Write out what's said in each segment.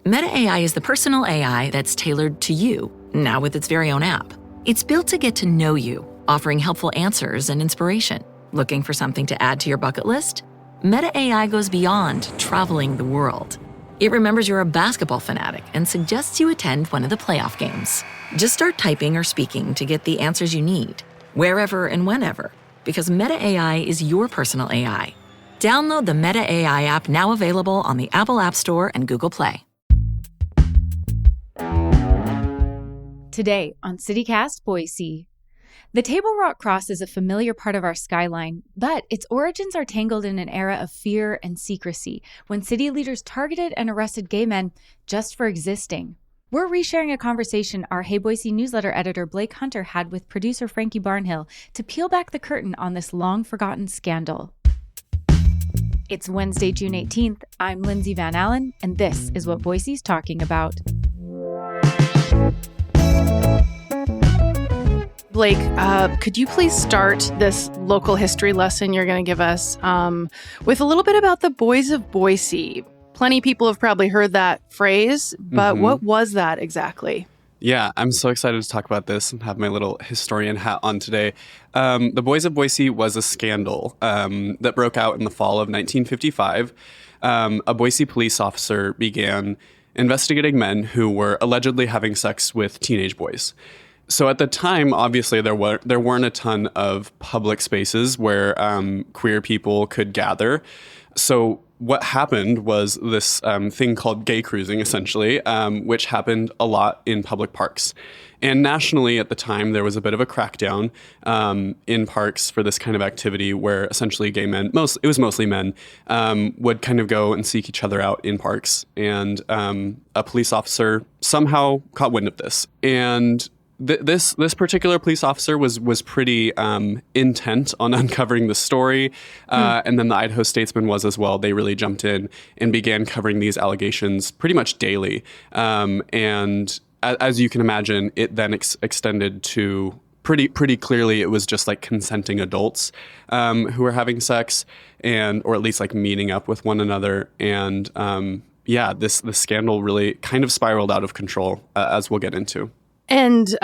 Meta AI is the personal AI that's tailored to you, now with its very own app. It's built to get to know you, offering helpful answers and inspiration. Looking for something to add to your bucket list? Meta AI goes beyond traveling the world. It remembers you're a basketball fanatic and suggests you attend one of the playoff games. Just start typing or speaking to get the answers you need, wherever and whenever, because Meta AI is your personal AI. Download the Meta AI app, now available on the Apple App Store and Google Play. Today on CityCast Boise. The Table Rock Cross is a familiar part of our skyline, but its origins are tangled in an era of fear and secrecy when city leaders targeted and arrested gay men just for existing. We're resharing a conversation our Hey Boise newsletter editor Blake Hunter had with producer Frankie Barnhill to peel back the curtain on this long-forgotten scandal. It's Wednesday, June 18th. I'm Lindsay Van Allen, and this is what Boise's talking about. Blake, could you please start this local history lesson you're going to give us with a little bit about the Boys of Boise? Plenty of people have probably heard that phrase, but what was that exactly? Yeah, I'm so excited to talk about this and have my little historian hat on today. The Boys of Boise was a scandal that broke out in the fall of 1955. A Boise police officer began investigating men who were allegedly having sex with teenage boys. So at the time, obviously, there weren't a ton of public spaces where queer people could gather. So what happened was this thing called gay cruising, essentially, which happened a lot in public parks. And nationally at the time, there was a bit of a crackdown in parks for this kind of activity where essentially gay men, it was mostly men, would kind of go and seek each other out in parks. And a police officer somehow caught wind of this. And this particular police officer was pretty intent on uncovering the story, and then the Idaho Statesman was as well. They really jumped in and began covering these allegations pretty much daily. And as you can imagine, it then extended to pretty clearly it was just like consenting adults who were having sex or at least like meeting up with one another. And this scandal really kind of spiraled out of control, as we'll get into. And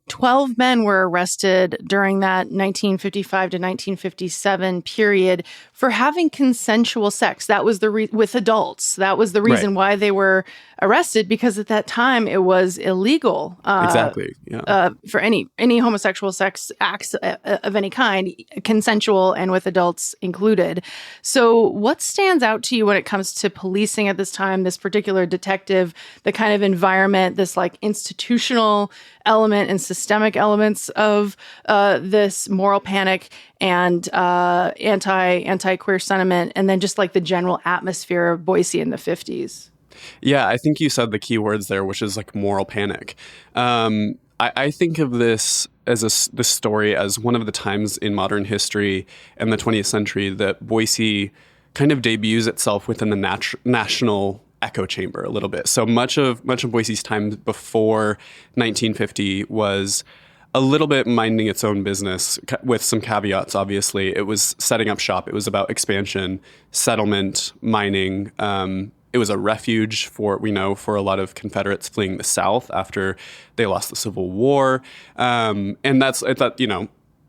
12 men were arrested during that 1955 to 1957 period for having consensual sex. That was with adults. That was the reason why they were arrested, because at that time it was illegal. Exactly. Yeah. For any homosexual sex acts of any kind, consensual and with adults included. So what stands out to you when it comes to policing at this time, this particular detective, the kind of environment, this like institutional element and systemic elements of this moral panic and anti-queer sentiment, and then just like the general atmosphere of Boise in the 50s? Yeah, I think you said the key words there, which is like moral panic. I think of this as this story as one of the times in modern history and the 20th century that Boise kind of debuts itself within the national echo chamber a little bit. So much of Boise's time before 1950 was a little bit minding its own business, with some caveats, obviously. It was setting up shop. It was about expansion, settlement, mining. It was a refuge for a lot of Confederates fleeing the South after they lost the Civil War. And I thought,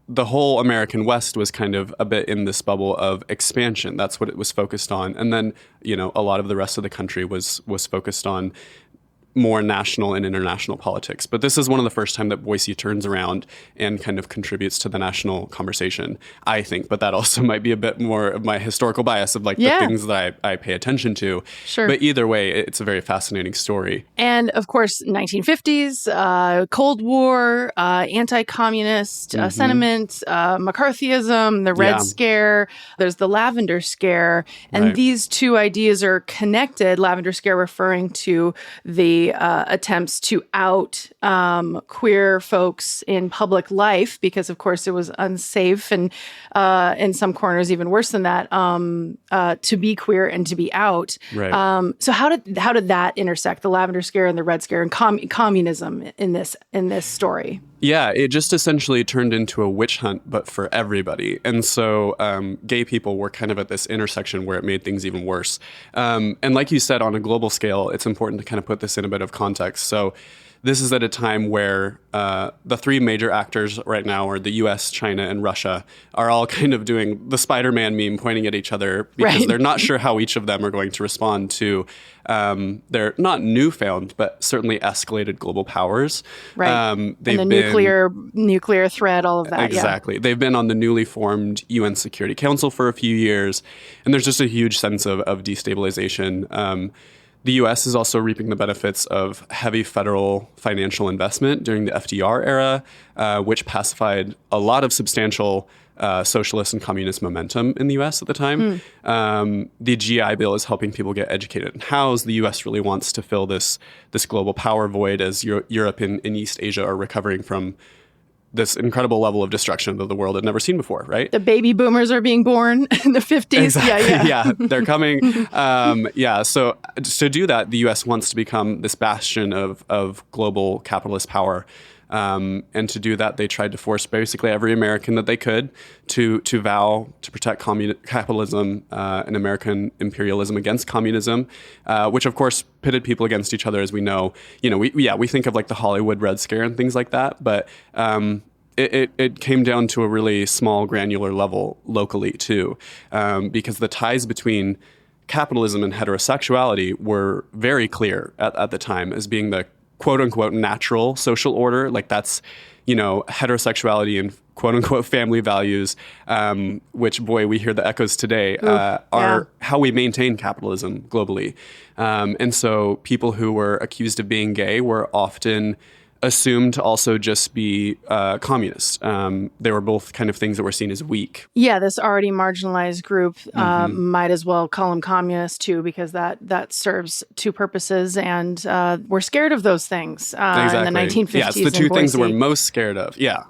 the whole American West was kind of a bit in this bubble of expansion. That's what it was focused on. And then, a lot of the rest of the country was focused on more national and international politics. But this is one of the first time that Boise turns around and kind of contributes to the national conversation, I think. But that also might be a bit more of my historical bias of the things that I pay attention to. Sure. But either way, it's a very fascinating story. And of course, 1950s, Cold War, anti-communist sentiment, McCarthyism, the Red Scare, there's the Lavender Scare. And these two ideas are connected. Lavender Scare referring to the attempts to out queer folks in public life, because of course it was unsafe, and in some corners even worse than that, to be queer and to be out. Right. So how did that intersect, the Lavender Scare and the Red Scare and communism in this story? Yeah, it just essentially turned into a witch hunt, but for everybody. And so gay people were kind of at this intersection where it made things even worse. And like you said, on a global scale, it's important to kind of put this in a bit of context. So this is at a time where the three major actors right now are the US, China, and Russia are all kind of doing the Spider-Man meme, pointing at each other because they're not sure how each of them are going to respond to their not newfound, but certainly escalated global powers. Right. And the nuclear threat, all of that. Exactly. Yeah. They've been on the newly formed UN Security Council for a few years, and there's just a huge sense of destabilization. The U.S. is also reaping the benefits of heavy federal financial investment during the FDR era, which pacified a lot of substantial socialist and communist momentum in the U.S. at the time. The GI Bill is helping people get educated and housed. The U.S. really wants to fill this global power void as Europe and East Asia are recovering from this incredible level of destruction that the world had never seen before, right? The baby boomers are being born in the 50s. Exactly. Yeah, they're coming. So to do that, the U.S. wants to become this bastion of global capitalist power. And to do that, they tried to force basically every American that they could to vow to protect capitalism and American imperialism against communism, which of course pitted people against each other, as we know. We think of like the Hollywood Red Scare and things like that, but it came down to a really small, granular level locally too, because the ties between capitalism and heterosexuality were very clear at the time as being the quote unquote natural social order. Like that's, heterosexuality and quote unquote family values, which, boy, we hear the echoes today, are how we maintain capitalism globally. And so people who were accused of being gay were often assumed to also just be communist. They were both kind of things that were seen as weak. Yeah, this already marginalized group might as well call them communist too, because that serves two purposes, and we're scared of those things in the 1950s. Yeah, it's the two things that we're most scared of. Yeah.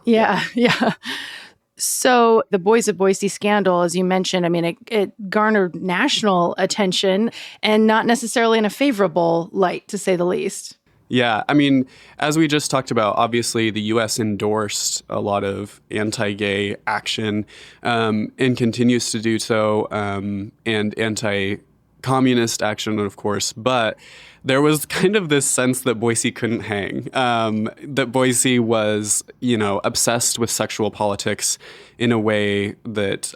So the Boys of Boise scandal, as you mentioned, I mean, it garnered national attention and not necessarily in a favorable light, to say the least. Yeah, I mean, as we just talked about, obviously the U.S. endorsed a lot of anti-gay action and continues to do so, and anti-communist action, of course. But there was kind of this sense that Boise couldn't hang, that Boise was, obsessed with sexual politics in a way that,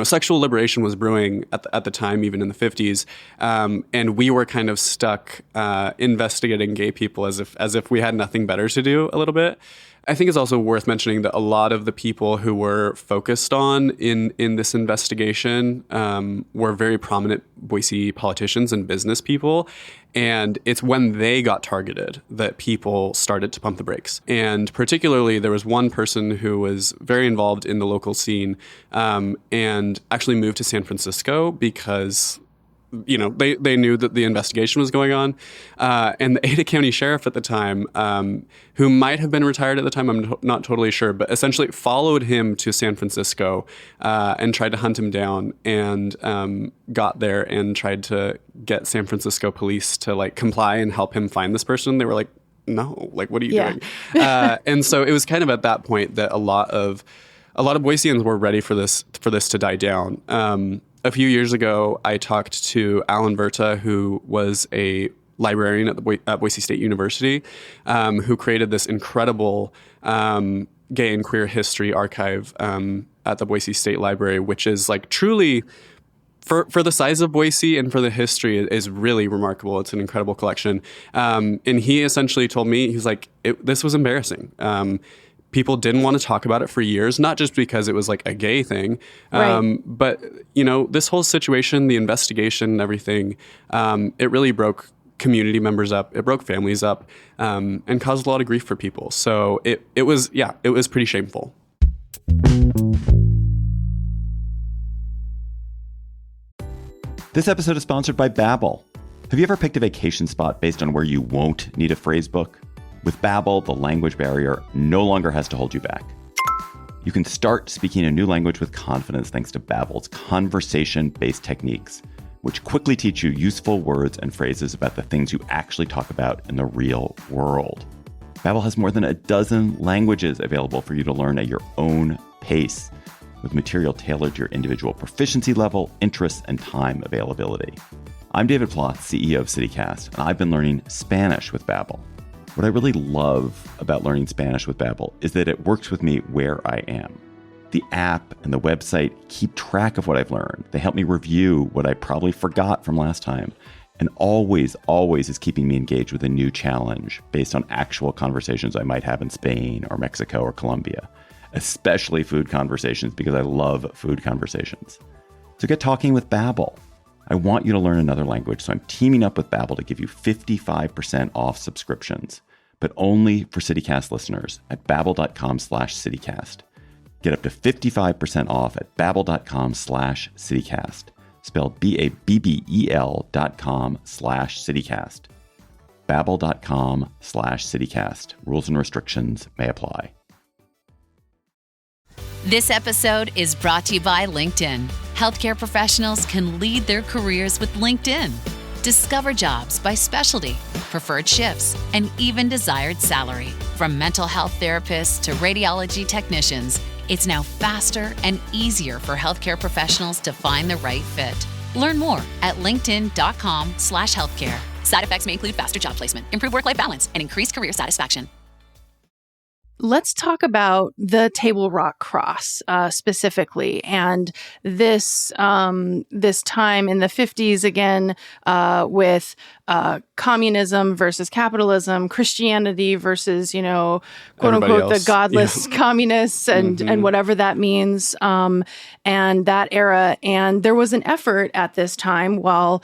sexual liberation was brewing at the time, even in the 50s. And we were kind of stuck investigating gay people as if we had nothing better to do a little bit. I think it's also worth mentioning that a lot of the people who were focused on in this investigation were very prominent Boise politicians and business people. And it's when they got targeted that people started to pump the brakes. And particularly, there was one person who was very involved in the local scene and actually moved to San Francisco because they knew that the investigation was going on. And the Ada County Sheriff at the time, who might have been retired at the time, I'm not totally sure, but essentially followed him to San Francisco and tried to hunt him down, and got there and tried to get San Francisco police to comply and help him find this person. They were like, no, what are you doing? And so it was kind of at that point that a lot of Boiseans were ready for this to die down. A few years ago, I talked to Alan Verta, who was a librarian at Boise State University, who created this incredible gay and queer history archive at the Boise State Library, which is truly, for the size of Boise and for the history, is really remarkable. It's an incredible collection. And he essentially told me, he's like, this was embarrassing. People didn't want to talk about it for years, not just because it was a gay thing, but this whole situation, the investigation and everything, it really broke community members up, it broke families up, and caused a lot of grief for people. So it was pretty shameful. This episode is sponsored by Babbel. Have you ever picked a vacation spot based on where you won't need a phrase book? With Babbel, the language barrier no longer has to hold you back. You can start speaking a new language with confidence thanks to Babbel's conversation-based techniques, which quickly teach you useful words and phrases about the things you actually talk about in the real world. Babbel has more than a dozen languages available for you to learn at your own pace, with material tailored to your individual proficiency level, interests, and time availability. I'm David Plotz, CEO of CityCast, and I've been learning Spanish with Babbel. What I really love about learning Spanish with Babbel is that it works with me where I am. The app and the website keep track of what I've learned. They help me review what I probably forgot from last time, and always is keeping me engaged with a new challenge based on actual conversations I might have in Spain or Mexico or Colombia, especially food conversations, because I love food conversations. So get talking with Babbel. I want you to learn another language, so I'm teaming up with Babbel to give you 55% off subscriptions, but only for CityCast listeners at babbel.com/CityCast. Get up to 55% off at babbel.com/CityCast. Spelled BABBEL.com/CityCast. Babbel.com/CityCast. Rules and restrictions may apply. This episode is brought to you by LinkedIn. Healthcare professionals can lead their careers with LinkedIn. Discover jobs by specialty, preferred shifts, and even desired salary. From mental health therapists to radiology technicians, it's now faster and easier for healthcare professionals to find the right fit. Learn more at linkedin.com/healthcare. Side effects may include faster job placement, improved work-life balance, and increased career satisfaction. Let's talk about the Table Rock Cross specifically, and this this time in the 50s again with communism versus capitalism, Christianity versus, quote Everybody unquote, else. the godless communists and whatever that means, and that era. And there was an effort at this time, while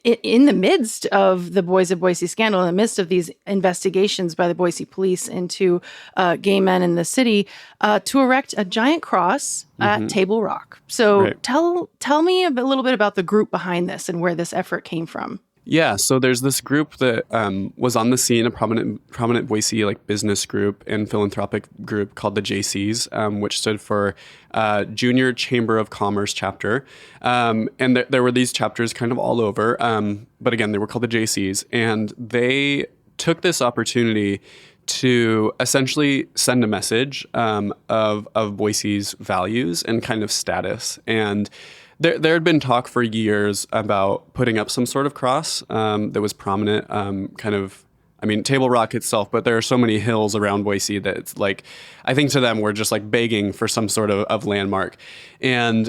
in the midst of the Boys of Boise scandal, in the midst of these investigations by the Boise police into gay men in the city, to erect a giant cross at Table Rock. So Right. tell me a little bit about the group behind this and where this effort came from. Yeah, so there's this group that was on the scene, a prominent Boise business group and philanthropic group called the JCs, which stood for Junior Chamber of Commerce Chapter. And there were these chapters kind of all over, but again, they were called the JCs, and they took this opportunity to essentially send a message of Boise's values and kind of status. And there had been talk for years about putting up some sort of cross that was prominent, Table Rock itself, but there are so many hills around Boise that it's I think to them we're just begging for some sort of landmark. And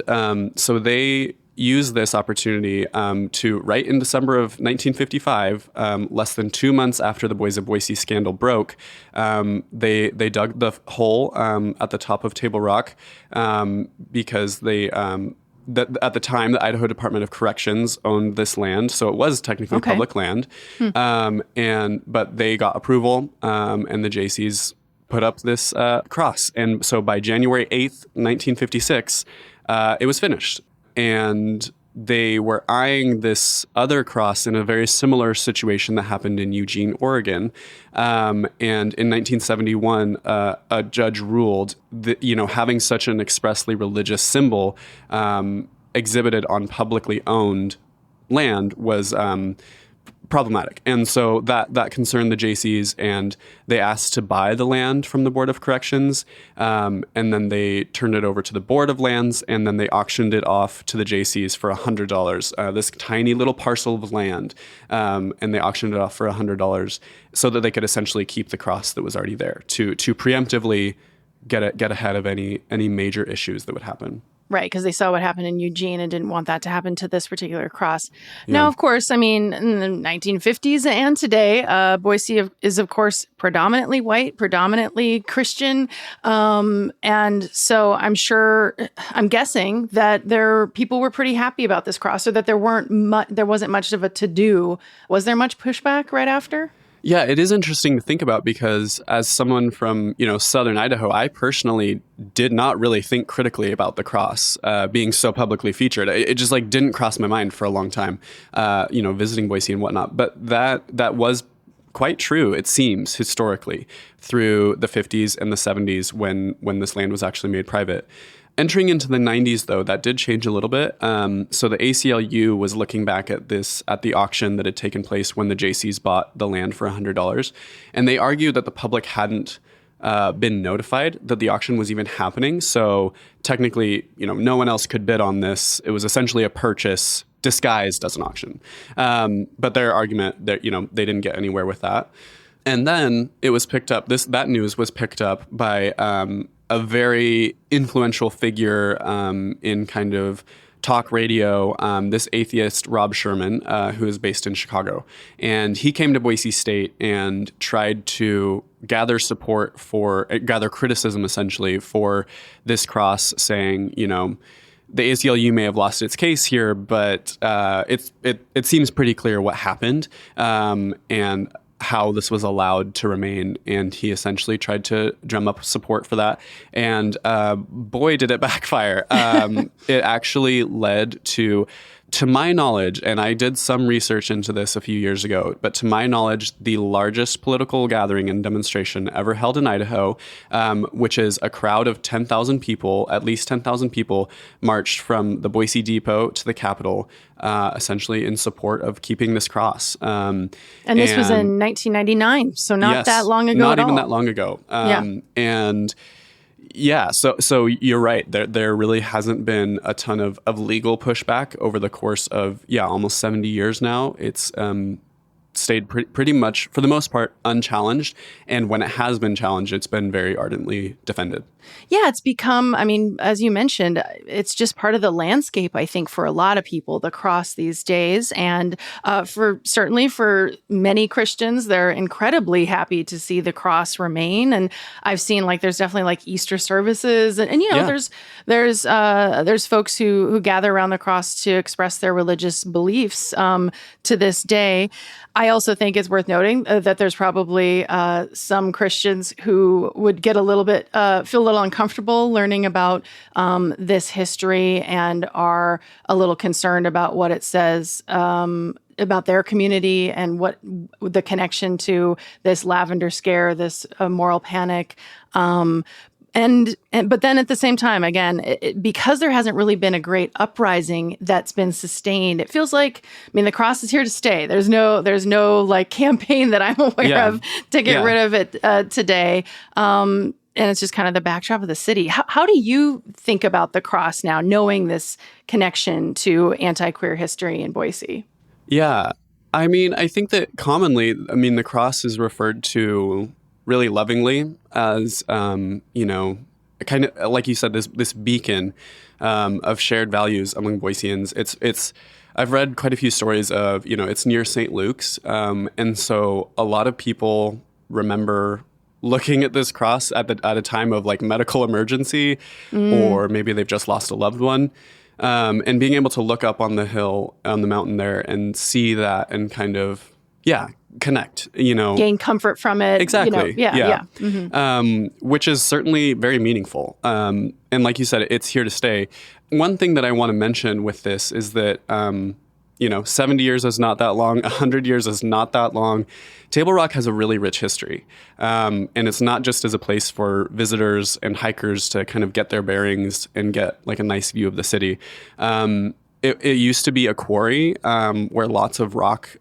so they used this opportunity to, right in December of 1955, less than 2 months after the Boys of Boise scandal broke, they dug the hole at the top of Table Rock because they... at the time, the Idaho Department of Corrections owned this land, so it was technically public land. But they got approval, and the JCs put up this cross. And so by January 8th, 1956, it was finished. And they were eyeing this other cross in a very similar situation that happened in Eugene, Oregon. And in 1971, a judge ruled that, having such an expressly religious symbol exhibited on publicly owned land was problematic. And so that concerned the JCs, and they asked to buy the land from the Board of Corrections, and then they turned it over to the Board of Lands, and then they auctioned it off to the JCs for $100, this tiny little parcel of land, and they auctioned it off for $100 so that they could essentially keep the cross that was already there to preemptively get ahead of any major issues that would happen. Right, because they saw what happened in Eugene and didn't want that to happen to this particular cross. Yeah. Now, of course, in the 1950s and today, Boise is, of course, predominantly white, predominantly Christian. And so I'm guessing that people were pretty happy about this cross, or that there wasn't much of a to-do. Was there much pushback right after? Yeah, it is interesting to think about, because as someone from, southern Idaho, I personally did not really think critically about the cross being so publicly featured. It just didn't cross my mind for a long time, visiting Boise and whatnot. But that was quite true, it seems, historically, through the 50s and the 70s when this land was actually made private. Entering into the 90s, though, that did change a little bit. So the ACLU was looking back at the auction that had taken place when the JCs bought the land for $100. And they argued that the public hadn't been notified that the auction was even happening. So technically, no one else could bid on this. It was essentially a purchase disguised as an auction. But their argument that, they didn't get anywhere with that. And then it was picked up, that news was picked up by a very influential figure in kind of talk radio, this atheist, Rob Sherman, who is based in Chicago. And he came to Boise State and tried to gather criticism, essentially, for this cross, saying, the ACLU may have lost its case here, but it seems pretty clear what happened. And how this was allowed to remain, and he essentially tried to drum up support for that. And boy, did it backfire. It actually led to my knowledge, and I did some research into this a few years ago, but to my knowledge, the largest political gathering and demonstration ever held in Idaho, which is a crowd of 10,000 people, at least 10,000 people, marched from the Boise Depot to the Capitol, essentially in support of keeping this cross. And this was in 1999, so not that long ago not at even all. that long ago. And yeah, so you're right. There really hasn't been a ton of legal pushback over the course of, almost 70 years now. It's stayed pretty much, for the most part, unchallenged. And when it has been challenged, it's been very ardently defended. Yeah, it's become, as you mentioned, it's just part of the landscape, I think, for a lot of people, the cross these days. And certainly for many Christians, they're incredibly happy to see the cross remain. And I've seen there's definitely Easter services and there's folks who gather around the cross to express their religious beliefs to this day. I also think it's worth noting that there's probably some Christians who would get feel a little uncomfortable learning about this history and are a little concerned about what it says about their community and what the connection to this lavender scare, this moral panic. But then at the same time, again, because there hasn't really been a great uprising that's been sustained, it feels like, the cross is here to stay. There's no campaign that I'm aware of to get rid of it today. And it's just kind of the backdrop of the city. How do you think about the cross now, knowing this connection to anti-queer history in Boise? Yeah. I think that commonly, the cross is referred to really lovingly as, kind of, like you said, this beacon of shared values among Boiseans. I've read quite a few stories of, it's near St. Luke's. And so a lot of people remember looking at this cross at a time of medical emergency, or maybe they've just lost a loved one, and being able to look up on the hill, on the mountain there, and see that and kind of, connect, gain comfort from it. Exactly. Mm-hmm. Which is certainly very meaningful. And like you said, it's here to stay. One thing that I want to mention with this is that, 70 years is not that long. 100 years is not that long. Table Rock has a really rich history. And it's not just as a place for visitors and hikers to kind of get their bearings and get a nice view of the city. It used to be a quarry where lots of rock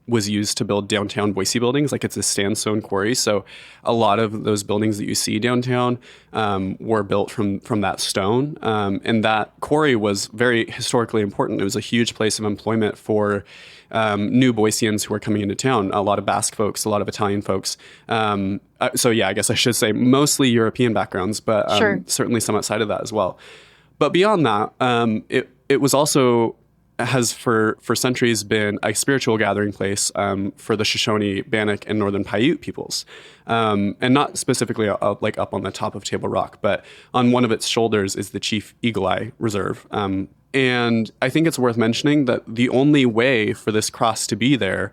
was used to build downtown Boise buildings. It's a sandstone quarry. So a lot of those buildings that you see downtown were built from that stone. And that quarry was very historically important. It was a huge place of employment for new Boiseans who were coming into town, a lot of Basque folks, a lot of Italian folks. So I guess I should say mostly European backgrounds, but certainly some outside of that as well. But beyond that, it was also has for centuries been a spiritual gathering place for the Shoshone, Bannock, and Northern Paiute peoples. And not specifically up on the top of Table Rock, but on one of its shoulders is the Chief Eagle Eye Reserve. And I think it's worth mentioning that the only way for this cross to be there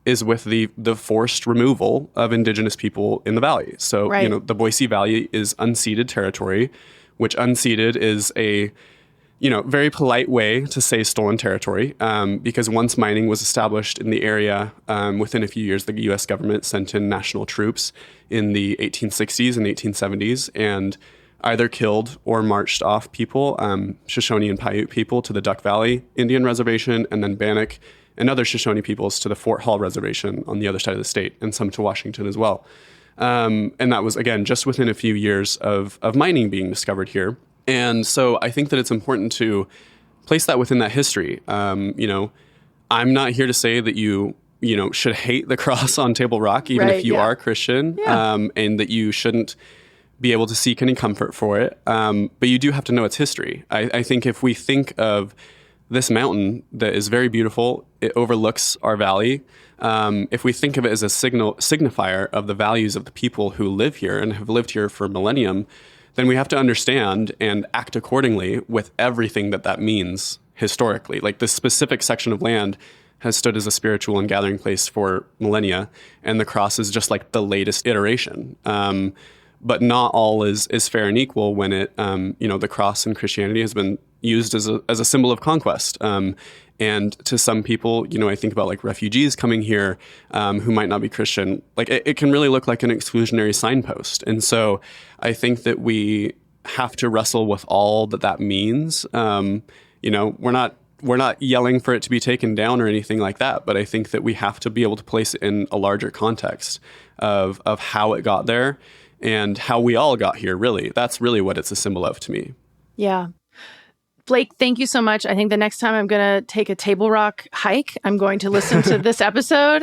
is with the forced removal of indigenous people in the valley. So, the Boise Valley is unceded territory, which unceded is a very polite way to say stolen territory, because once mining was established in the area, within a few years, the U.S. government sent in national troops in the 1860s and 1870s, and either killed or marched off people, Shoshone and Paiute people to the Duck Valley Indian Reservation, and then Bannock and other Shoshone peoples to the Fort Hall Reservation on the other side of the state, and some to Washington as well. And that was, again, just within a few years of mining being discovered here. And so I think that it's important to place that within that history. I'm not here to say that you should hate the cross on Table Rock, even if you are Christian, and that you shouldn't be able to seek any comfort for it. But you do have to know its history. I think if we think of this mountain that is very beautiful, it overlooks our valley. If we think of it as a signifier of the values of the people who live here and have lived here for millennium, then we have to understand and act accordingly with everything that means historically. Like, this specific section of land has stood as a spiritual and gathering place for millennia, and the cross is just like the latest iteration. But not all is fair and equal when the cross in Christianity has been used as a symbol of conquest. And to some people, I think about like refugees coming here who might not be Christian. Like, it can really look like an exclusionary signpost. And so I think that we have to wrestle with all that means. We're not yelling for it to be taken down or anything like that, but I think that we have to be able to place it in a larger context of how it got there and how we all got here, really. That's really what it's a symbol of to me. Yeah. Blake, thank you so much. I think the next time I'm going to take a Table Rock hike, I'm going to listen to this episode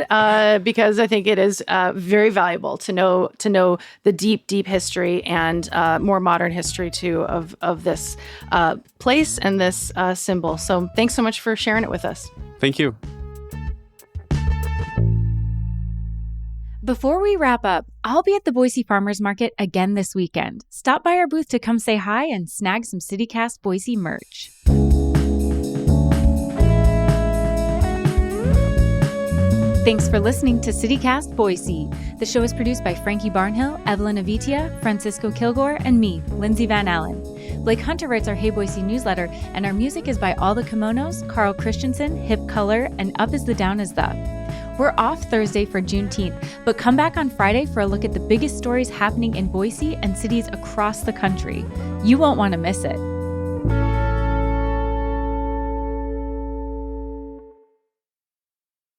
because I think it is very valuable to know the deep history and more modern history too of this place and this symbol. So thanks so much for sharing it with us. Thank you. Before we wrap up, I'll be at the Boise Farmers Market again this weekend. Stop by our booth to come say hi and snag some CityCast Boise merch. Thanks for listening to CityCast Boise. The show is produced by Frankie Barnhill, Evelyn Avitia, Francisco Kilgore, and me, Lindsay Van Allen. Blake Hunter writes our Hey Boise newsletter, and our music is by All the Kimonos, Carl Christensen, Hip Color, and Up is the Down is the. We're off Thursday for Juneteenth, but come back on Friday for a look at the biggest stories happening in Boise and cities across the country. You won't want to miss it.